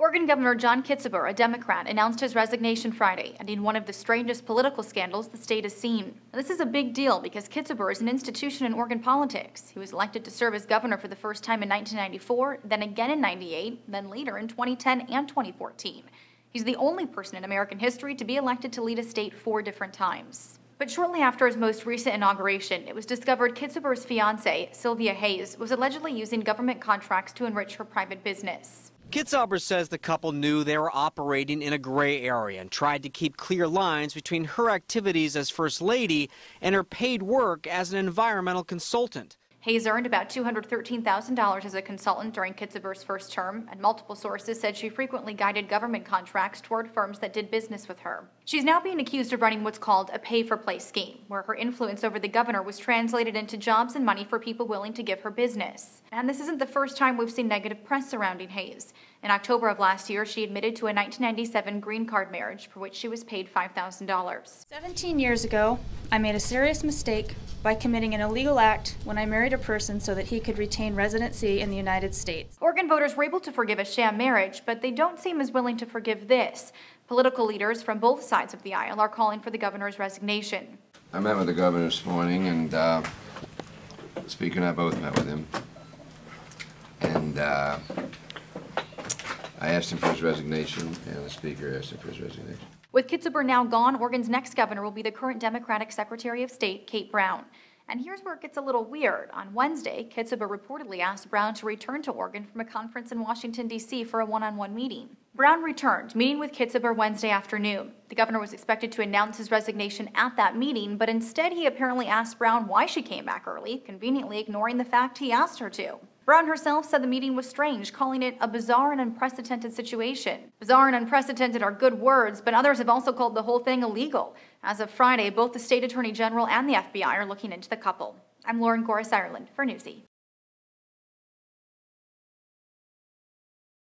Oregon Governor John Kitzhaber, a Democrat, announced his resignation Friday, ending one of the strangest political scandals the state has seen. Now, this is a big deal because Kitzhaber is an institution in Oregon politics. He was elected to serve as governor for the first time in 1994, then again in 98, then later in 2010 and 2014. He's the only person in American history to be elected to lead a state 4 different times. But shortly after his most recent inauguration, it was discovered Kitzhaber's fiancee, Sylvia Hayes, was allegedly using government contracts to enrich her private business. Kitzhaber says the couple knew they were operating in a gray area and tried to keep clear lines between her activities as First Lady and her paid work as an environmental consultant. Hayes earned about $213,000 as a consultant during Kitzhaber's first term, and multiple sources said she frequently guided government contracts toward firms that did business with her. She's now being accused of running what's called a pay-for-play scheme, where her influence over the governor was translated into jobs and money for people willing to give her business. And this isn't the first time we've seen negative press surrounding Hayes. In October of last year, she admitted to a 1997 green card marriage for which she was paid $5,000. 17 years ago, I made a serious mistake by committing an illegal act when I married a person so that he could retain residency in the United States. Oregon voters were able to forgive a sham marriage, but they don't seem as willing to forgive this. Political leaders from both sides of the aisle are calling for the governor's resignation. I met with the governor this morning, and the Speaker and I both met with him. And I asked him for his resignation, and the Speaker asked him for his resignation. With Kitzhaber now gone, Oregon's next governor will be the current Democratic Secretary of State, Kate Brown. And here's where it gets a little weird. On Wednesday, Kitzhaber reportedly asked Brown to return to Oregon from a conference in Washington, D.C. for a one-on-one meeting. Brown returned, meeting with Kitzhaber Wednesday afternoon. The governor was expected to announce his resignation at that meeting, but instead he apparently asked Brown why she came back early, conveniently ignoring the fact he asked her to. Brown herself said the meeting was strange, calling it a bizarre and unprecedented situation. Bizarre and unprecedented are good words, but others have also called the whole thing illegal. As of Friday, both the state attorney general and the FBI are looking into the couple. I'm Lauren Goris, Ireland, for Newsy.